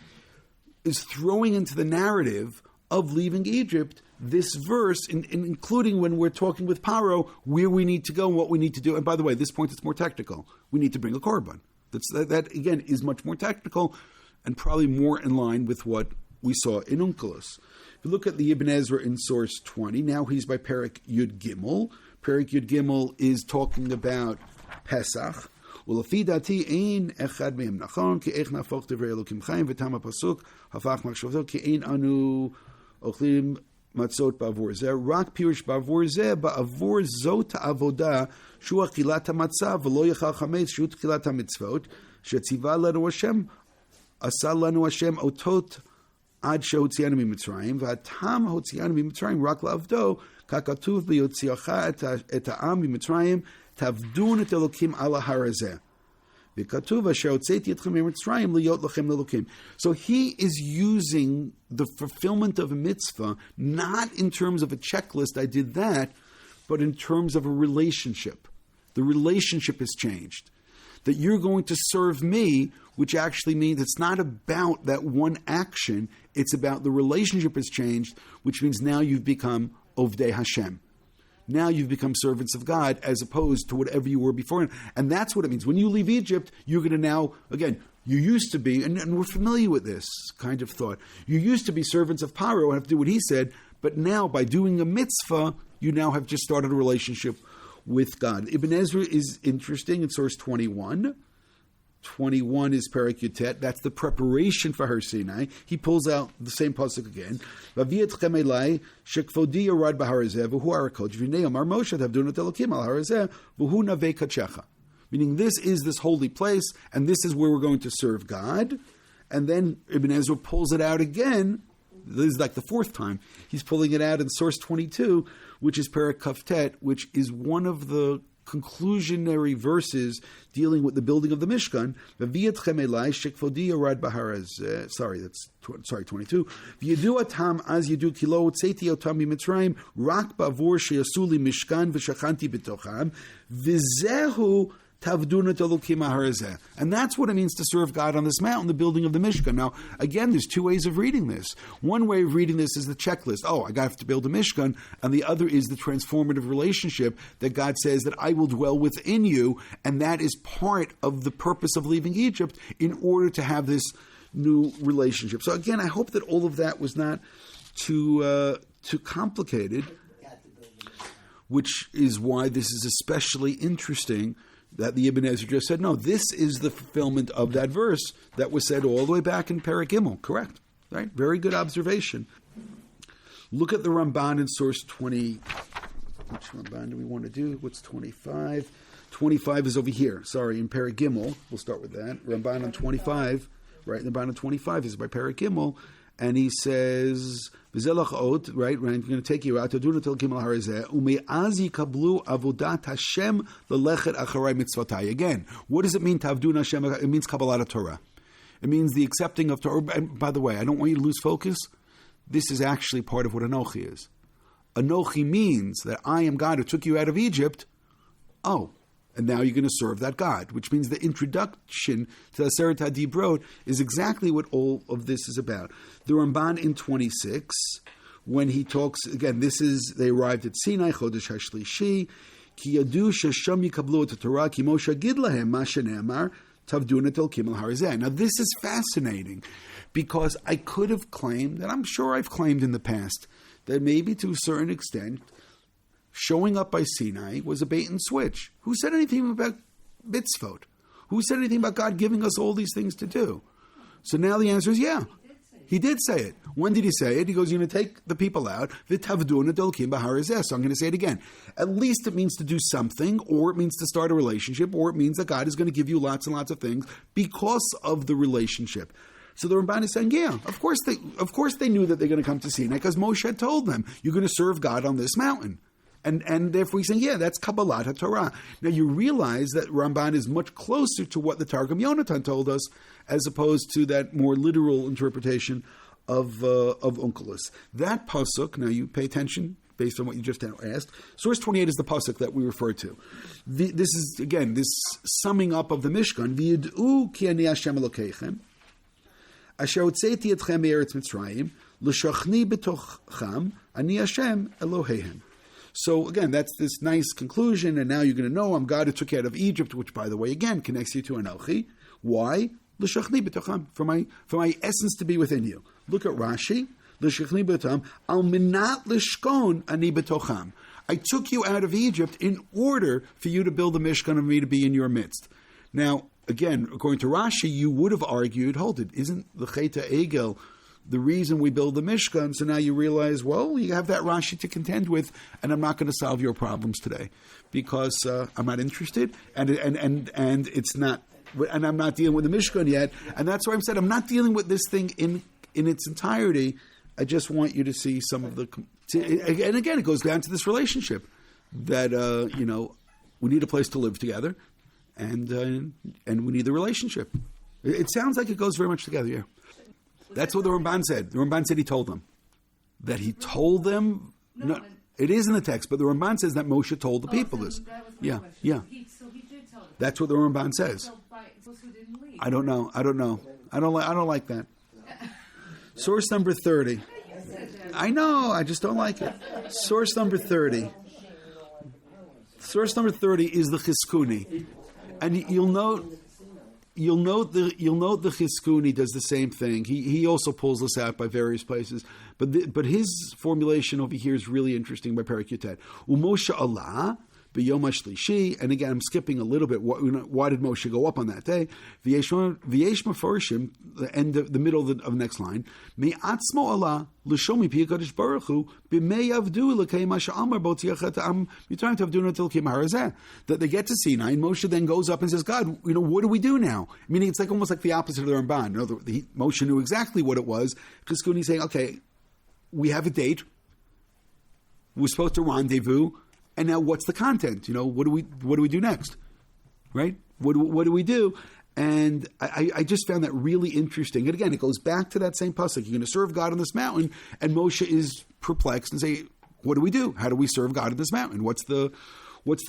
is throwing into the narrative of leaving Egypt this verse, including when we're talking with Paro, where we need to go and what we need to do. And by the way, at this point it's more technical. We need to bring a korban. That again is much more technical and probably more in line with what we saw in Onkelos. If you look at the Ibn Ezra in source 20, now he's by Perek Yud Gimel. Perek Yud Gimel is talking about Pesach. ולפי דעתי אין אחד מהם נכון, כי איך נהפוך דברי אלוקים חיים, ותם הפסוק, הפך מחשבתו, כי אין אנו אוכלים מצות בעבור זה, רק פירוש בעבור זה, בעבור זאת העבודה, שהוא אכילת המצה, ולא יאכל חמץ, שהוא תחילת המצוות, שציווה לנו השם, עשה לנו השם אותות עד שהוציאנו ממצרים, והטעם הוציאנו ממצרים רק לעבדו, ככתוב ביוציאך את העם ממצרים, תעבדון את אלוקים על ההר הזה. וכתוב אשר הוצאתי אתכם ממצרים להיות לכם לאלוקים. So he is using the fulfillment of a mitzvah not in terms of a checklist, I did that, but in terms of a relationship. The relationship has changed. That you're going to serve me, which actually means it's not about that one action, it's about the relationship has changed, which means now you've become Ovdei Hashem. Now you've become servants of God as opposed to whatever you were before. And that's what it means. When you leave Egypt, you're going to now, again, you used to be, and we're familiar with this kind of thought, you used to be servants of Paro and have to do what he said, but now by doing a mitzvah, you now have just started a relationship with God. Ibn Ezra is interesting in source 21. 21 is Perek Yutet. That's the preparation for Har Sinai. He pulls out the same pasuk again. V'avietchem elai shekvodi yorad b'har hazeh v'hu arakot v'nei amar Moshe tavdunot elokim al har hazeh v'hu navei kachecha. Meaning this is this holy place, and this is where we're going to serve God. And then Ibn Ezra pulls it out again. This is like the fourth time. He's pulling it out in source 22, which is Perek Kaftet, which is one of the conclusionary verses dealing with the building of the Mishkan. Sorry, 22. V'yedu atam az yedu kilo tzeti otam mitzrayim rak ba'avur sheyasuli mishkan v'shachanti b'tocham v'zehu tavduna tolukim harazeh. And that's what it means to serve God on this mountain, the building of the Mishkan. Now, again, there's two ways of reading this. One way of reading this is the checklist. Oh, I have to build a Mishkan. And the other is the transformative relationship that God says that I will dwell within you. And that is part of the purpose of leaving Egypt in order to have this new relationship. So again, I hope that all of that was not too complicated, which is why this is especially interesting that the Ibn Ezra just said, no, this is the fulfillment of that verse that was said all the way back in Perek Gimel. Correct. Right? Very good observation. Look at the Ramban in source 20. Which Ramban do we want to do? What's 25? 25 is over here. Sorry, in Perek Gimel. We'll start with that. Ramban on 25. Right? The Ramban on 25 is by Perek Gimel. And he says, "V'zelach ot," right? I'm going to take you out. Again, what does it mean tavdun Hashem? It means Kabbalat Torah. It means the accepting of Torah. And by the way, I don't want you to lose focus. This is actually part of what Anochi is. Anochi means that I am God who took you out of Egypt. Oh. And now you're going to serve that God, which means the introduction to the Aseret HaDibrot is exactly what all of this is about. The Ramban in 26, when he talks, again, they arrived at Sinai, Chodesh HaShlishi, Ki yadu shesham yikablu et Torah, ki Moshe agid lahem ma shene'amar, tavdun et elkim al harizeh. Now this is fascinating, because I could have claimed, and I'm sure I've claimed in the past, that maybe to a certain extent, showing up by Sinai was a bait and switch. Who said anything about mitzvot? Who said anything about God giving us all these things to do? So now the answer is yeah. He did say it. When did he say it? He goes, you're going to take the people out. V'tavduna dolkim b'harizeh. So I'm going to say it again. At least it means to do something, or it means to start a relationship, or it means that God is going to give you lots and lots of things because of the relationship. So the Ramban is saying, yeah, of course they knew that they're going to come to Sinai because Moshe had told them, you're going to serve God on this mountain. And therefore he's saying, yeah, that's Kabbalat HaTorah. Now you realize that Ramban is much closer to what the Targum Yonatan told us, as opposed to that more literal interpretation of Onkelos. That pasuk, now you pay attention based on what you just asked. Source 28 is the pasuk that we refer to. This is, again, this summing up of the Mishkan. V'yid'u ki ani Hashem Elokeichem, asher hotzeti etchem me'eretz Mitzrayim, l'shachni b'tocham, ani Hashem Eloheihem. So again, that's this nice conclusion, and now you're going to know I'm God who took you out of Egypt, which, by the way, again connects you to Anochi. Why? L'shachni b'tocham, for my essence to be within you. Look at Rashi. L'shachni b'tocham, al minat l'shkon ani b'tocham. I took you out of Egypt in order for you to build the Mishkan and me to be in your midst. Now, again, according to Rashi, you would have argued, hold it, isn't the Cheta Egel the reason we build the Mishkan? So now you realize, well, you have that Rashi to contend with, and I'm not going to solve your problems today because I'm not interested, and it's not, and I'm not dealing with the Mishkan yet, and that's why I'm saying I'm not dealing with this thing in its entirety. I just want you to see some of the, and again, it goes down to this relationship that we need a place to live together, and we need the relationship. It sounds like it goes very much together, yeah. That's what the Ramban said. The Ramban said he told them. That he told them. No, it is in the text, but the Ramban says that Moshe told the people this. Yeah. So he did tell them. That's what the Ramban says. So didn't leave. I don't know. I don't like that. Source number 30. I know. I just don't like it. Source number 30. Source number 30 is the Chizkuni, and you'll note the Chizkuni does the same thing. He also pulls this out by various places, but his formulation over here is really interesting by Perek Yutet. Umoshe Allah b'yom hashlishi, and again I'm skipping a little bit. Why did Moshe go up on that day? V'yesh mefarshim, the middle of the next line. Me'atzmo Allah l'shomi pi HaKadosh Baruch Hu b'mei avdu l'kei ma she'amar bo tiachet am yitayim tavdun until kim harazeh. That they get to Sinai, and Moshe then goes up and says, God, what do we do now? Meaning it's like almost like the opposite of the Ramban. Moshe knew exactly what it was. Chizkuni is saying, okay, we have a date. We're supposed to rendezvous. And now what's the content? What do we do next? Right? What do we do? And I just found that really interesting. And again, it goes back to that same pasuk. You're going to serve God on this mountain, and Moshe is perplexed and say, what do we do? How do we serve God on this mountain? What's the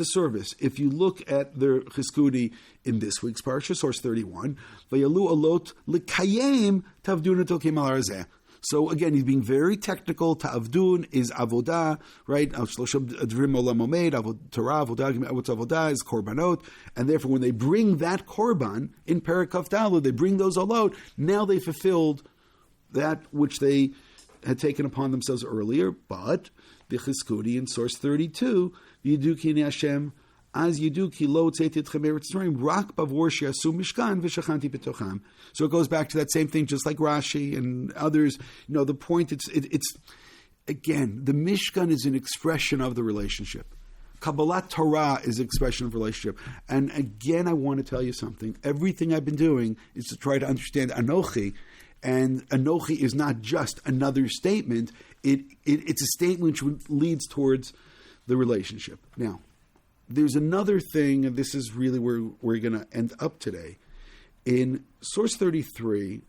service? If you look at the Chizkudi in this week's Parsha, source 31, Vayalu alot l'kayem tavdun etokim al harazeh. So again, he's being very technical. Ta'avdun is avodah, right? Shloshim adrim olam omed, TORAH, avodah is korbanot. And therefore, when they bring that korban in Perek Kaf Daled, they bring those alot. Now they fulfilled that which they had taken upon themselves earlier. But the Chizkudi in source 32, Yidu ki Hashem, as Yidu ki lo tzeitit chamer tzraim, rak bavor she'asu mishkan v'shachanti b'tocham. So it goes back to that same thing, just like Rashi and others. The point, it's again, the Mishkan is an expression of the relationship. Kabbalat Torah is an expression of relationship. And again, I want to tell you something. Everything I've been doing is to try to understand Anochi. And Anochi is not just another statement. It's a statement which leads towards the relationship. Now, there's another thing, and this is really where we're going to end up today. In source 33,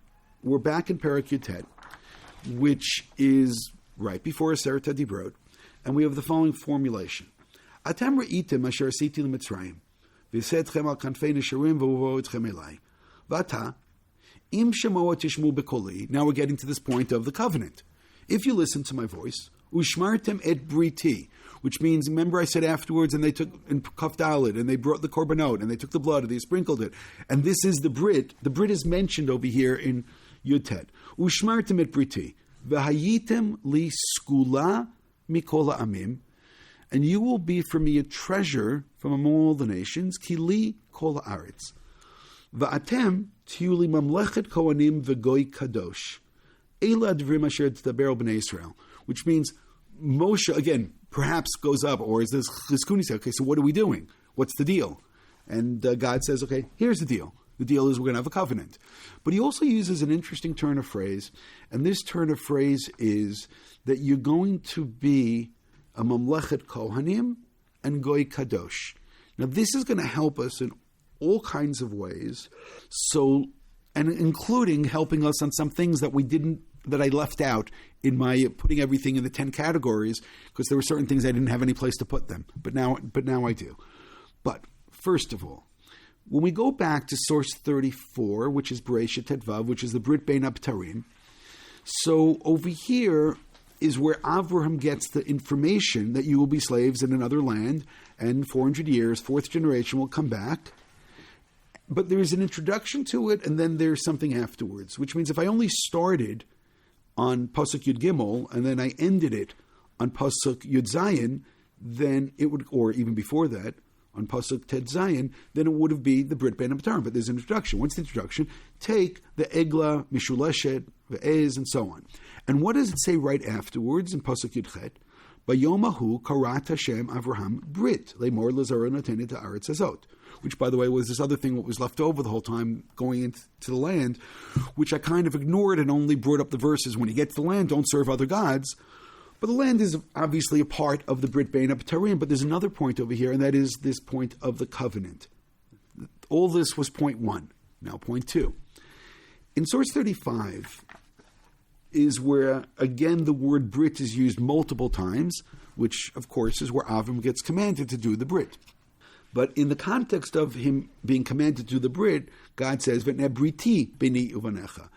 we're back in Perek Yutet, which is right before Aseret HaDibrot, and we have the following formulation. Atem re'itim asher asiti l'Mitzrayim, v'yisetchem al kanfei nesharim v'uvo etchem elai. V'ata, im shemoa tishmu b'koli. Now we're getting to this point of the covenant. If you listen to my voice, ushmartem et briti, which means, remember I said afterwards, and they took in Kaf Daled, and they brought the korbanot, and they took the blood, and they sprinkled it. And this is the Brit. The Brit is mentioned over here in Yutet. Ushmartem et briti, v'hayitem li skula mikol ha'amim, and you will be for me a treasure from among all the nations, ki li kol ha'aretz. V'atem tiyu li mamlechet kohanim v'goy kadosh. Eila advrim asher tdaber b'nei Israel, which means Moshe, again, perhaps goes up, or is this Chizkuni say, okay, so what are we doing? What's the deal? And God says, okay, here's the deal. The deal is we're going to have a covenant. But he also uses an interesting turn of phrase, and this turn of phrase is that you're going to be a Mamlechet Kohanim and Goy Kadosh. Now, this is going to help us in all kinds of ways, so, and including helping us on some things that that I left out in my putting everything in the 10 categories, because there were certain things I didn't have any place to put them. But now I do. But first of all, when we go back to source 34, which is Bereshit Tetvav, which is the Brit Bein Abtarim, so over here is where Avraham gets the information that you will be slaves in another land, and 400 years, fourth generation will come back. But there's an introduction to it, and then there's something afterwards, which means if I only started on Pasuk Yud Gimel, and then I ended it on Pasuk Yud Zayin, then it would, or even before that, on Pasuk Ted Zayin, then it would have been the Brit Bein Abtarim. But there's an introduction. What's the introduction? Take the Egla, Mishuleshet, Ve'ez, and so on. And what does it say right afterwards in Pasuk Yud Chet? Bayomahu karat Hashem Avraham Brit, Lemor Lazara Natenet Haaretz Hazot. Which, by the way, was this other thing what was left over the whole time going into the land, which I kind of ignored and only brought up the verses, when you get to the land, don't serve other gods. But the land is obviously a part of the Brit Bein Abtarim, but there's another point over here, and that is this point of the covenant. All this was point 1. Now point 2. In source 35 is where, again, the word Brit is used multiple times, which, of course, is where Avram gets commanded to do the Brit. But in the context of him being commanded to do the Brit, God says, "V'nei briti b'ni uvanecha,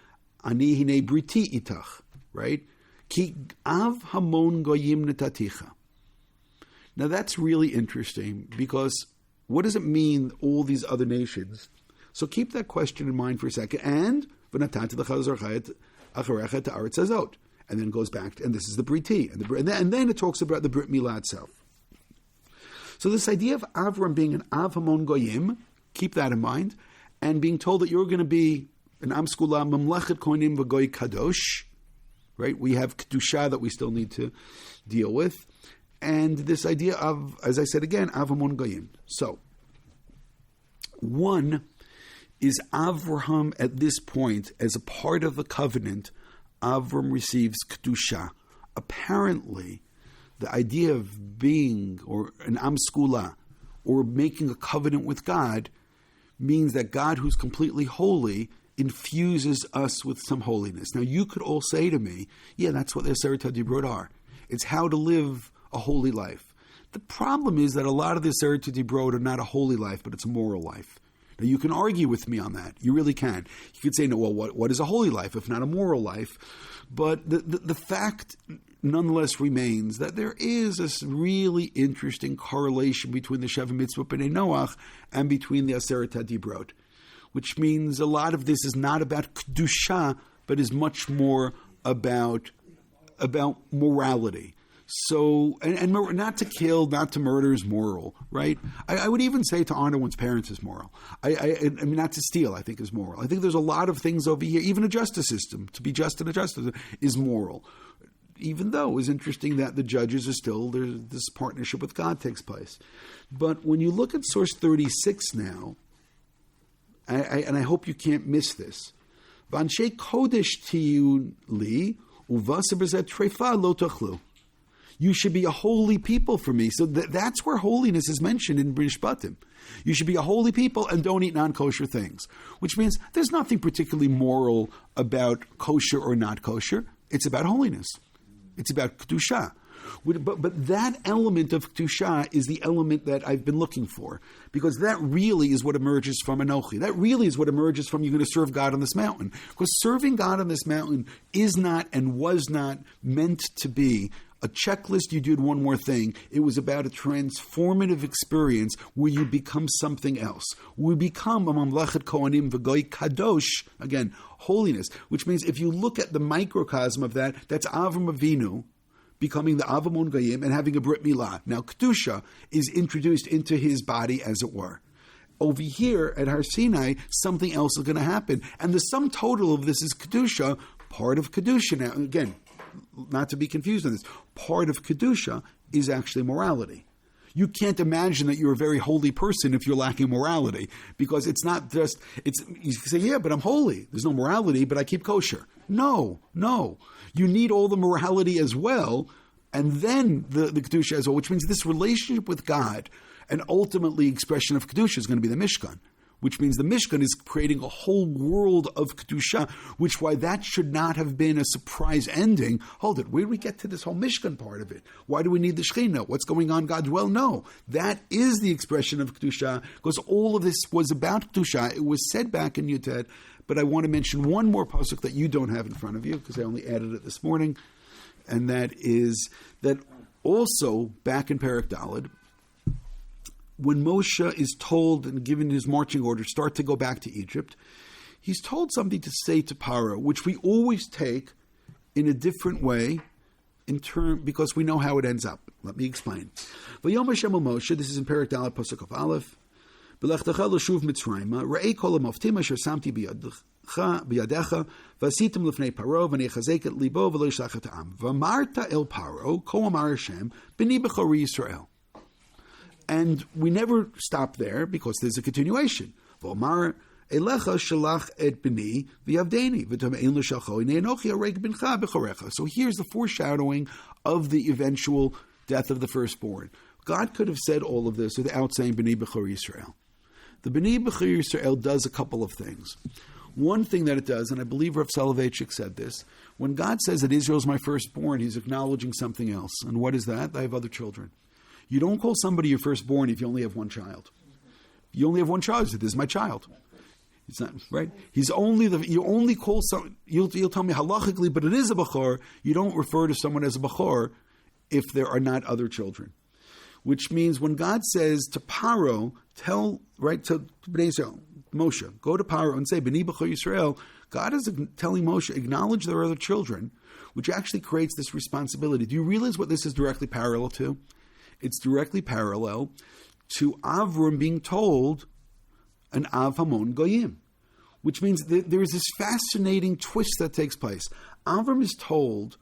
ani hinei briti itach," right? Ki av hamon goyim netaticha. Now that's really interesting, because what does it mean, all these other nations? So keep that question in mind for a second. And v'natati l'chazarchayet acharecha ta'aretz hazot, and then it goes back, and this is the briti, and then it talks about the Brit Milah itself. So this idea of Avram being an Av Hamon Goyim, keep that in mind, and being told that you're going to be an Am Skula Mamlechet Kohanim V'Goy Kadosh, right? We have Kedusha that we still need to deal with, and this idea of, as I said again, Av Hamon Goyim. So, one is Avraham at this point, as a part of the covenant, Avram receives Kedusha. Apparently, the idea of being, or an am skula, or making a covenant with God, means that God, who's completely holy, infuses us with some holiness. Now, you could all say to me, yeah, that's what the Aseret HaDibrot are. It's how to live a holy life. The problem is that a lot of the Aseret HaDibrot are not a holy life, but it's a moral life. Now, you can argue with me on that. You really can. You could say, no, well, what is a holy life if not a moral life? But the fact nonetheless remains that there is this really interesting correlation between the Sheva Mitzvah B'nai Noach and between the Aseret HaDibrot, which means a lot of this is not about Kedusha, but is much more about morality. So, and not to kill, not to murder is moral, right? I would even say to honor one's parents is moral. I mean, not to steal, I think, is moral. I think there's a lot of things over here, even a justice system, to be just in a justice system, is moral. Even though it's interesting that the judges are still, this partnership with God takes place. But when you look at source 36 now, and I hope you can't miss this, V'anshei kodesh tiyu li, uvasa b'zeh treifa lo tachlu. You should be a holy people for me. So that's where holiness is mentioned in Mishpatim. You should be a holy people and don't eat non-kosher things, which means there's nothing particularly moral about kosher or not kosher. It's about holiness. It's about Kedusha. But that element of Kedusha is the element that I've been looking for, because that really is what emerges from Anochi. That really is what emerges from you're going to serve God on this mountain. Because serving God on this mountain is not and was not meant to be a checklist, you did one more thing. It was about a transformative experience where you become something else. We become a Mamlechet Kohanim V'Goy Kadosh, again, holiness, which means if you look at the microcosm of that, that's Avram Avinu becoming the Avamon Goyim and having a Brit Milah. Now, Kedusha is introduced into his body, as it were. Over here at Har Sinai, something else is going to happen. And the sum total of this is Kedusha, part of Kedusha. Now, again, not to be confused on this, part of Kedusha is actually morality. You can't imagine that you're a very holy person if you're lacking morality, because it's not just, you say, yeah, but I'm holy. There's no morality, but I keep kosher. No. You need all the morality as well, and then the Kedusha as well, which means this relationship with God, and ultimately expression of Kedusha is going to be the Mishkan, which means the Mishkan is creating a whole world of Kedusha, which why that should not have been a surprise ending. Hold it, where do we get to this whole Mishkan part of it? Why do we need the Shekhinah? What's going on, God's well? No, that is the expression of Kedusha, because all of this was about Kedusha. It was said back in Yutet, but I want to mention one more pasuk that you don't have in front of you, because I only added it this morning, and that is that also back in Perek Daled, when Moshe is told and given his marching order, start to go back to Egypt, he's told something to say to Paro, which we always take in a different way because we know how it ends up. Let me explain. V'yom Hashem el Moshe, this is in Perek Daled, pasuk of Aleph, B'lechtecha l'shuv Mitzrayma, ra'ei kol ha'moftim asher samti biyadecha, v'asitim l'fnei Paro, v'nechazek et libo v'lo yishlach et ha'am. V'amarta el Paro, ko amar Hashem, b'ni b'chori Yisrael. And we never stop there because there's a continuation. V'omar elecha shalach et b'ni v'yavdeni v'tamein l'shalcho inei enochi areg bincha b'chorecha. So here's the foreshadowing of the eventual death of the firstborn. God could have said all of this without saying b'ni b'chor Yisrael. The b'ni b'chor Yisrael does a couple of things. One thing that it does, and I believe Rav Soloveitchik said this, when God says that Israel's my firstborn, he's acknowledging something else. And what is that? I have other children. You don't call somebody your firstborn if you only have one child. You only have one child. You say, this is my child. It's not, right? You only call some, you'll tell me halachically, but it is a bachor. You don't refer to someone as a bachor if there are not other children. Which means when God says to Paro, to Bnei Israel, Moshe, go to Paro and say, B'ni b'chor Yisrael, God is telling Moshe, acknowledge there are other children, which actually creates this responsibility. Do you realize what this is directly parallel to? It's directly parallel to Avram being told an Av Hamon Goyim, which means there is this fascinating twist that takes place. Avram is told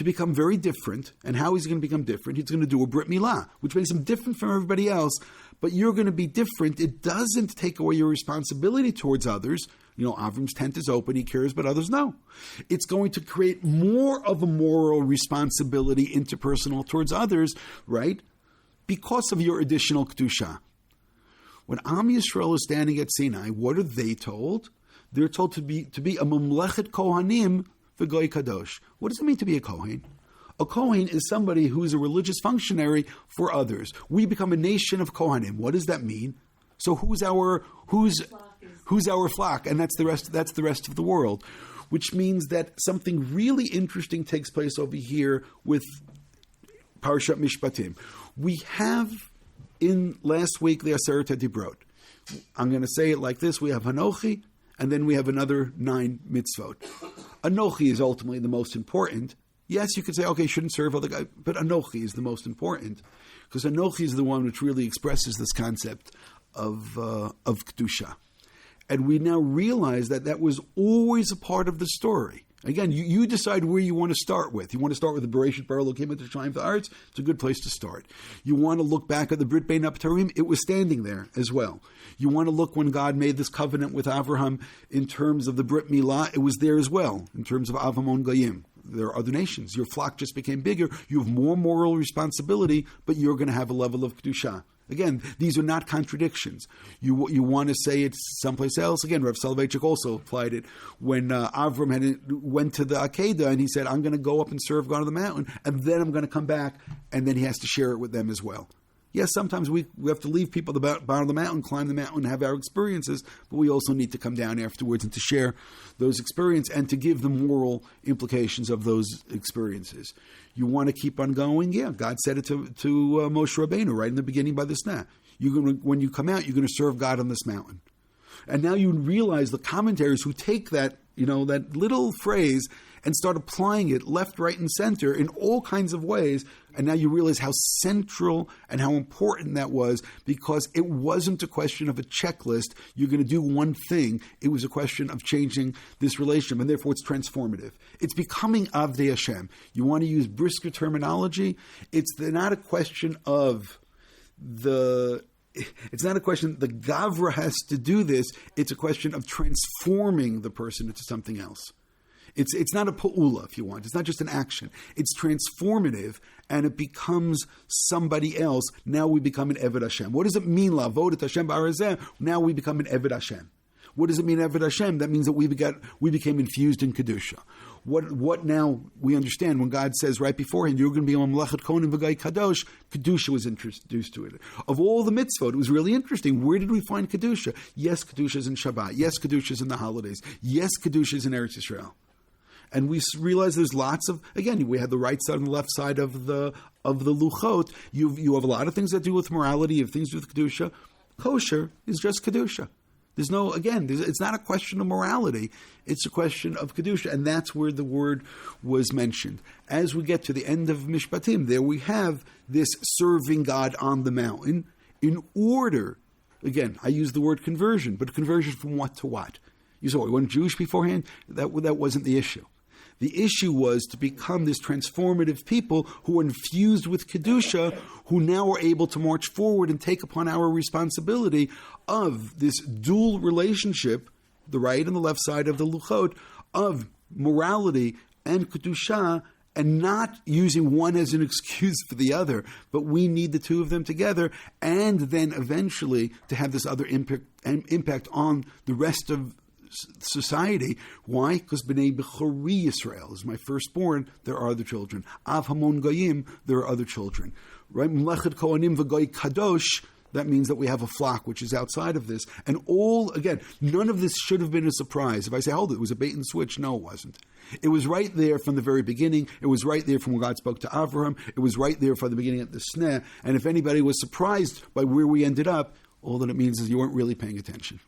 to become very different. And how is he going to become different? He's going to do a Brit Milah, which makes him different from everybody else. But you're going to be different. It doesn't take away your responsibility towards others. Avram's tent is open, he cares, but others no. It's going to create more of a moral responsibility interpersonal towards others, right? Because of your additional Kedusha. When OUisrael is standing at Sinai, what are they told? They're told to be a Mamlechet Kohanim v'Goy Kadosh. What does it mean to be a Kohen? A Kohen is somebody who is a religious functionary for others. We become a nation of Kohanim. What does that mean? So who's our flock? And that's the rest of the world. Which means that something really interesting takes place over here with Parshat Mishpatim. We have in last week the Aseret HaDibrot. I'm going to say it like this. We have Hanochi, and then we have another 9 mitzvot. Anochi is ultimately the most important. Yes, you could say, okay, shouldn't serve other guys, but Anochi is the most important, because Anochi is the one which really expresses this concept of Kedusha. And we now realize that was always a part of the story. Again, you decide where you want to start with. You want to start with the Bereshit Bara Elokim to Shine the Arts. It's a good place to start. You want to look back at the Brit Bein Aptarim. It was standing there as well. You want to look when God made this covenant with Avraham in terms of the Brit Milah. It was there as well in terms of Avamon Goyim. There are other nations. Your flock just became bigger. You have more moral responsibility, but you're going to have a level of Kedusha. Again, these are not contradictions. You want to say it someplace else. Again, Rav Soloveitchik also applied it when Avram went to the Akedah and he said, I'm going to go up and serve God on the mountain, and then I'm going to come back, and then he has to share it with them as well. Yes, sometimes we have to leave people at the bottom of the mountain, climb the mountain, have our experiences, but we also need to come down afterwards and to share those experiences and to give the moral implications of those experiences. You want to keep on going? Yeah, God said it to Moshe Rabbeinu right in the beginning by the Snah. When you come out, you're going to serve God on this mountain. And now you realize the commentators who take that little phrase and start applying it left, right, and center in all kinds of ways. And now you realize how central and how important that was, because it wasn't a question of a checklist. You're going to do one thing. It was a question of changing this relationship, and therefore it's transformative. It's becoming Avdei Hashem. You want to use brisker terminology? It's not a question of the Gavra has to do this. It's a question of transforming the person into something else. It's not a pa'ula, if you want. It's not just an action. It's transformative, and it becomes somebody else. Now we become an Eved Hashem. What does it mean, La'avod et Hashem ba'arazeh? Now we become an Eved Hashem. What does it mean, Eved Hashem? That means that we became infused in Kedusha. What now we understand when God says right beforehand, you're going to be a Mamlechet Kohanim v'Goy Kadosh, Kedusha was introduced to it. Of all the mitzvot, it was really interesting. Where did we find Kedusha? Yes, Kedusha is in Shabbat. Yes, Kedusha is in the holidays. Yes, Kedusha is in Eretz Yisrael. And we realize there's lots of, again, we have the right side and the left side of the Luchot. You have a lot of things that do with morality, you have things to do with Kedusha. Kosher is just Kedusha. It's not a question of morality. It's a question of Kedusha. And that's where the word was mentioned. As we get to the end of Mishpatim, there we have this serving God on the mountain in order, again, I use the word conversion, but conversion from what to what? You saw we weren't Jewish beforehand? That wasn't the issue. The issue was to become this transformative people who are infused with Kedusha, who now are able to march forward and take upon our responsibility of this dual relationship, the right and the left side of the Luchot, of morality and Kedusha, and not using one as an excuse for the other, but we need the two of them together, and then eventually to have this other impact on the rest of society. Why? Because B'nai Bechori Yisrael is my firstborn. There are other children. Av Hamon Goyim. There are other children. Right? Mlechet Kohanim v'Goy Kadosh. That means that we have a flock which is outside of this. And none of this should have been a surprise. If I say, hold it, was a bait and switch. No, it wasn't. It was right there from the very beginning. It was right there from when God spoke to Avraham. It was right there from the beginning at the Sneh. And if anybody was surprised by where we ended up, all that it means is you weren't really paying attention.